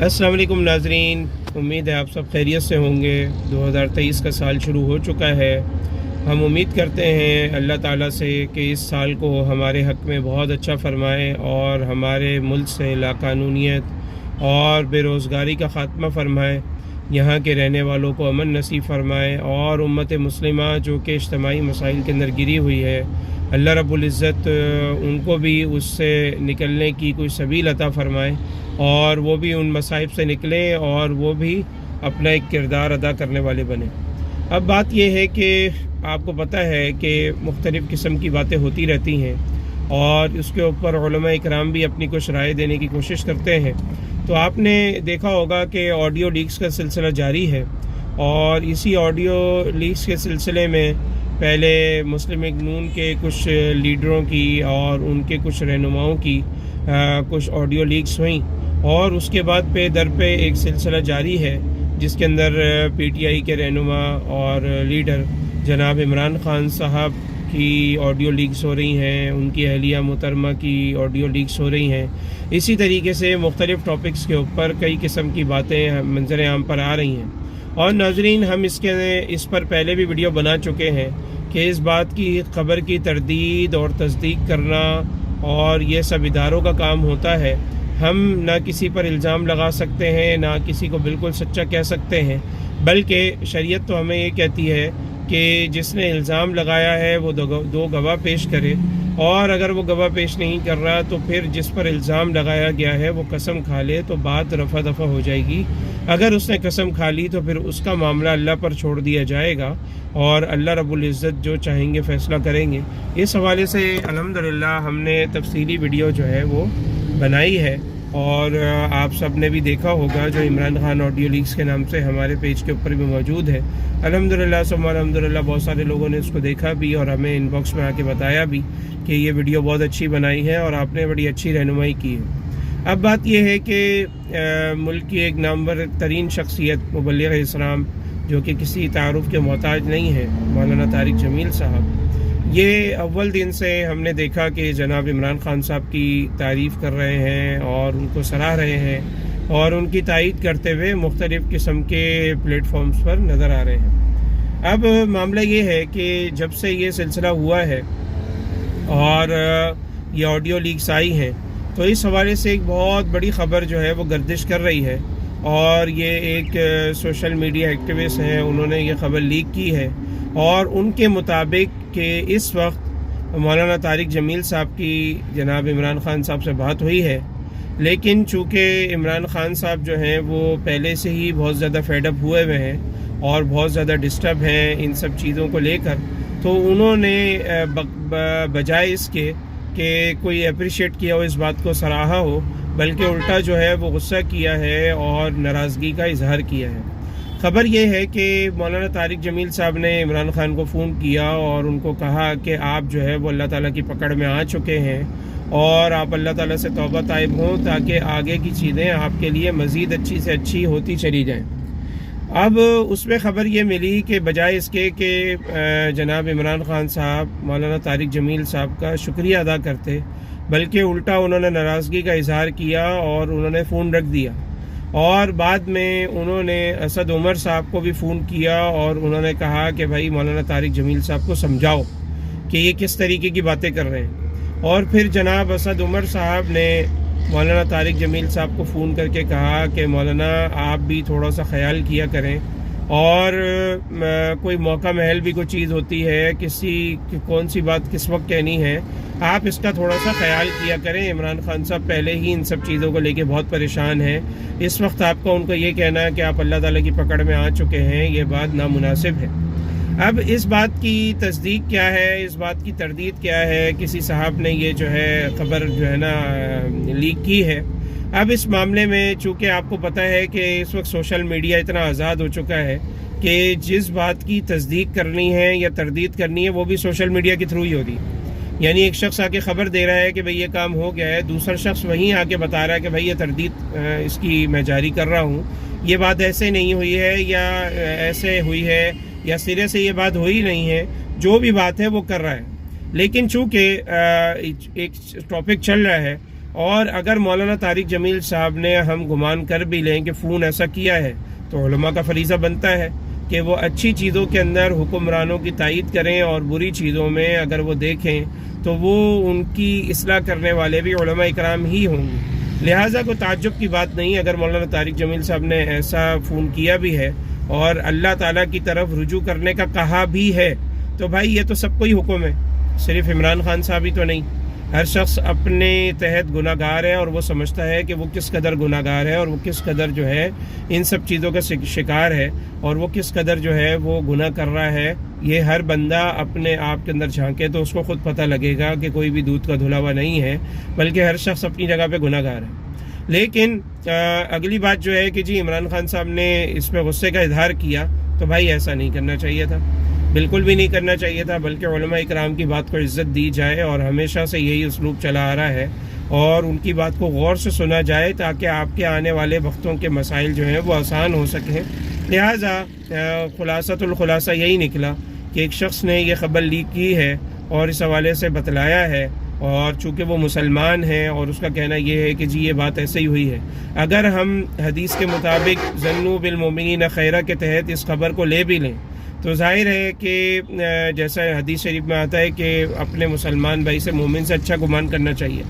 السلام علیکم ناظرین، امید ہے آپ سب خیریت سے ہوں گے۔ 2023 کا سال شروع ہو چکا ہے۔ ہم امید کرتے ہیں اللہ تعالیٰ سے کہ اس سال کو ہمارے حق میں بہت اچھا فرمائے اور ہمارے ملک سے لاقانونیت اور بے روزگاری کا خاتمہ فرمائے، یہاں کے رہنے والوں کو امن نصیب فرمائے اور امت مسلمہ جو کہ اجتماعی مسائل کے اندر گری ہوئی ہے، اللہ رب العزت ان کو بھی اس سے نکلنے کی کوئی سبیل عطا فرمائے اور وہ بھی ان مصائب سے نکلیں اور وہ بھی اپنا ایک کردار ادا کرنے والے بنیں۔ اب بات یہ ہے کہ آپ کو پتہ ہے کہ مختلف قسم کی باتیں ہوتی رہتی ہیں اور اس کے اوپر علماء اکرام بھی اپنی کچھ رائے دینے کی کوشش کرتے ہیں۔ تو آپ نے دیکھا ہوگا کہ آڈیو لیکس کا سلسلہ جاری ہے اور اسی آڈیو لیکس کے سلسلے میں پہلے مسلم لیگ نون کے کچھ لیڈروں کی اور ان کے کچھ رہنماؤں کی کچھ آڈیو لیکس ہوئیں اور اس کے بعد پہ در پہ ایک سلسلہ جاری ہے جس کے اندر پی ٹی آئی کے رہنما اور لیڈر جناب عمران خان صاحب کی آڈیو لیکس ہو رہی ہیں، ان کی اہلیہ محترمہ کی آڈیو لیکس ہو رہی ہیں۔ اسی طریقے سے مختلف ٹاپکس کے اوپر کئی قسم کی باتیں منظر عام پر آ رہی ہیں اور ناظرین ہم اس پر پہلے بھی ویڈیو بنا چکے ہیں کہ اس بات کی خبر کی تردید اور تصدیق کرنا اور یہ سب اداروں کا کام ہوتا ہے۔ ہم نہ کسی پر الزام لگا سکتے ہیں، نہ کسی کو بالکل سچا کہہ سکتے ہیں، بلکہ شریعت تو ہمیں یہ کہتی ہے کہ جس نے الزام لگایا ہے وہ دو گواہ پیش کرے، اور اگر وہ گواہ پیش نہیں کر رہا تو پھر جس پر الزام لگایا گیا ہے وہ قسم کھا لے تو بات رفع دفع ہو جائے گی۔ اگر اس نے قسم کھا لی تو پھر اس کا معاملہ اللہ پر چھوڑ دیا جائے گا اور اللہ رب العزت جو چاہیں گے فیصلہ کریں گے۔ اس حوالے سے الحمدللہ ہم نے تفصیلی ویڈیو جو ہے وہ بنائی ہے اور آپ سب نے بھی دیکھا ہوگا، جو عمران خان آڈیو لیکس کے نام سے ہمارے پیج کے اوپر بھی موجود ہے۔ الحمدللہ ثم الحمدللہ بہت سارے لوگوں نے اس کو دیکھا بھی اور ہمیں ان باکس میں آ کے بتایا بھی کہ یہ ویڈیو بہت اچھی بنائی ہے اور آپ نے بڑی اچھی رہنمائی کی ہے۔ اب بات یہ ہے کہ ملک کی ایک نامور ترین شخصیت مبلغ اسلام جو کہ کسی تعارف کے محتاج نہیں ہے، مولانا طارق جمیل صاحب، یہ اول دن سے ہم نے دیکھا کہ جناب عمران خان صاحب کی تعریف کر رہے ہیں اور ان کو سراہ رہے ہیں اور ان کی تائید کرتے ہوئے مختلف قسم کے پلیٹ فارمز پر نظر آ رہے ہیں۔ اب معاملہ یہ ہے کہ جب سے یہ سلسلہ ہوا ہے اور یہ آڈیو لیکس آئی ہیں تو اس حوالے سے ایک بہت بڑی خبر جو ہے وہ گردش کر رہی ہے اور یہ ایک سوشل میڈیا ایکٹیوسٹ ہیں، انہوں نے یہ خبر لیک کی ہے اور ان کے مطابق کہ اس وقت مولانا طارق جمیل صاحب کی جناب عمران خان صاحب سے بات ہوئی ہے، لیکن چونکہ عمران خان صاحب جو ہیں وہ پہلے سے ہی بہت زیادہ فیڈ اپ ہوئے ہیں اور بہت زیادہ ڈسٹرب ہیں ان سب چیزوں کو لے کر، تو انہوں نے بجائے اس کے کہ کوئی اپریشیٹ کیا ہو، اس بات کو سراہا ہو، بلکہ الٹا جو ہے وہ غصہ کیا ہے اور ناراضگی کا اظہار کیا ہے۔ خبر یہ ہے کہ مولانا طارق جمیل صاحب نے عمران خان کو فون کیا اور ان کو کہا کہ آپ جو ہے وہ اللہ تعالیٰ کی پکڑ میں آ چکے ہیں اور آپ اللہ تعالیٰ سے توبہ طائب ہوں تاکہ آگے کی چیزیں آپ کے لیے مزید اچھی سے اچھی ہوتی چلی جائیں۔ اب اس میں خبر یہ ملی کہ بجائے اس کے کہ جناب عمران خان صاحب مولانا طارق جمیل صاحب کا شکریہ ادا کرتے، بلکہ الٹا انہوں نے ناراضگی کا اظہار کیا اور انہوں نے فون رکھ دیا، اور بعد میں انہوں نے اسد عمر صاحب کو بھی فون کیا اور انہوں نے کہا کہ بھائی مولانا طارق جمیل صاحب کو سمجھاؤ کہ یہ کس طریقے کی باتیں کر رہے ہیں، اور پھر جناب اسد عمر صاحب نے مولانا طارق جمیل صاحب کو فون کر کے کہا کہ مولانا آپ بھی تھوڑا سا خیال کیا کریں اور کوئی موقع محل بھی کوئی چیز ہوتی ہے، کون سی بات کس وقت کہنی ہے، آپ اس کا تھوڑا سا خیال کیا کریں۔ عمران خان صاحب پہلے ہی ان سب چیزوں کو لے کے بہت پریشان ہیں، اس وقت آپ کو ان کو یہ کہنا ہے کہ آپ اللہ تعالیٰ کی پکڑ میں آ چکے ہیں، یہ بات نامناسب ہے۔ اب اس بات کی تصدیق کیا ہے، اس بات کی تردید کیا ہے، کسی صاحب نے یہ جو ہے خبر جو ہے نا لیک کی ہے۔ اب اس معاملے میں چونکہ آپ کو پتہ ہے کہ اس وقت سوشل میڈیا اتنا آزاد ہو چکا ہے کہ جس بات کی تصدیق کرنی ہے یا تردید کرنی ہے وہ بھی سوشل میڈیا کے تھرو ہی ہوتی ہے۔ یعنی ایک شخص آ کے خبر دے رہا ہے کہ بھئی یہ کام ہو گیا ہے، دوسرا شخص وہیں آ کے بتا رہا ہے کہ بھئی یہ تردید اس کی میں جاری کر رہا ہوں، یہ بات ایسے نہیں ہوئی ہے یا ایسے ہوئی ہے یا سرے سے یہ بات ہوئی نہیں ہے، جو بھی بات ہے وہ کر رہا ہے۔ لیکن چونکہ ایک ٹاپک چل رہا ہے اور اگر مولانا طارق جمیل صاحب نے ہم گمان کر بھی لیں کہ فون ایسا کیا ہے تو علماء کا فریضہ بنتا ہے کہ وہ اچھی چیزوں کے اندر حکمرانوں کی تائید کریں اور بری چیزوں میں اگر وہ دیکھیں تو وہ ان کی اصلاح کرنے والے بھی علماء اکرام ہی ہوں گے۔ لہٰذا کوئی تعجب کی بات نہیں اگر مولانا طارق جمیل صاحب نے ایسا فون کیا بھی ہے اور اللہ تعالیٰ کی طرف رجوع کرنے کا کہا بھی ہے تو بھائی یہ تو سب کو ہی حکم ہے، صرف عمران خان صاحب ہی تو نہیں۔ ہر شخص اپنے تحت گناہ گار ہے اور وہ سمجھتا ہے کہ وہ کس قدر گناہ گار ہے اور وہ کس قدر جو ہے ان سب چیزوں کا شکار ہے اور وہ کس قدر جو ہے وہ گناہ کر رہا ہے۔ یہ ہر بندہ اپنے آپ کے اندر جھانکے تو اس کو خود پتہ لگے گا کہ کوئی بھی دودھ کا دھلا ہوا نہیں ہے، بلکہ ہر شخص اپنی جگہ پہ گناہ گار ہے۔ لیکن اگلی بات جو ہے کہ جی عمران خان صاحب نے اس پہ غصے کا اظہار کیا تو بھائی ایسا نہیں کرنا چاہیے تھا، بالکل بھی نہیں کرنا چاہیے تھا، بلکہ علماء اکرام کی بات کو عزت دی جائے اور ہمیشہ سے یہی اسلوب چلا آ رہا ہے اور ان کی بات کو غور سے سنا جائے تاکہ آپ کے آنے والے وقتوں کے مسائل جو ہیں وہ آسان ہو سکیں۔ لہٰذا خلاصۃ الخلاصہ یہی نکلا کہ ایک شخص نے یہ خبر لیک کی ہے اور اس حوالے سے بتلایا ہے، اور چونکہ وہ مسلمان ہیں اور اس کا کہنا یہ ہے کہ جی یہ بات ایسے ہی ہوئی ہے۔ اگر ہم حدیث کے مطابق ظنوا بالمؤمنین خیرا کے تحت اس خبر کو لے بھی لیں تو ظاہر ہے کہ جیسا حدیث شریف میں آتا ہے کہ اپنے مسلمان بھائی سے مومن سے اچھا گمان کرنا چاہیے۔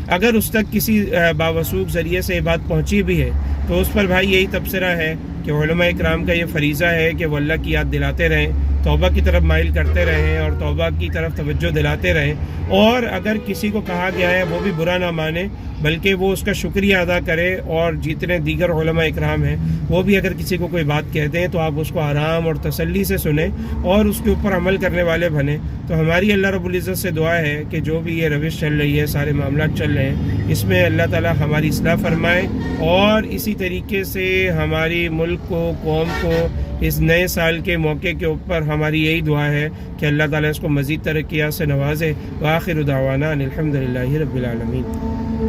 اگر اس تک کسی باوثوق ذریعے سے یہ بات پہنچی بھی ہے تو اس پر بھائی یہی تبصرہ ہے کہ علماء اکرام کا یہ فریضہ ہے کہ وہ اللہ کی یاد دلاتے رہیں، توبہ کی طرف مائل کرتے رہیں اور توبہ کی طرف توجہ دلاتے رہیں، اور اگر کسی کو کہا گیا ہے وہ بھی برا نہ مانے بلکہ وہ اس کا شکریہ ادا کرے، اور جتنے دیگر علماء اکرام ہیں وہ بھی اگر کسی کو کوئی بات کہتے ہیں تو آپ اس کو آرام اور تسلی سے سنیں اور اس کے اوپر عمل کرنے والے بنیں۔ تو ہماری اللہ رب العزت سے دعا ہے کہ جو بھی یہ روش چل رہی ہے، سارے معاملات چل رہے ہیں، اس میں اللہ تعالیٰ ہماری اصلاح فرمائے، اور اسی طریقے سے ہماری ملک کو، قوم کو اس نئے سال کے موقع کے اوپر ہماری یہی دعا ہے کہ اللہ تعالیٰ اس کو مزید ترقیات سے نوازے۔ وآخر دعوانا الحمدللہ رب العالمین۔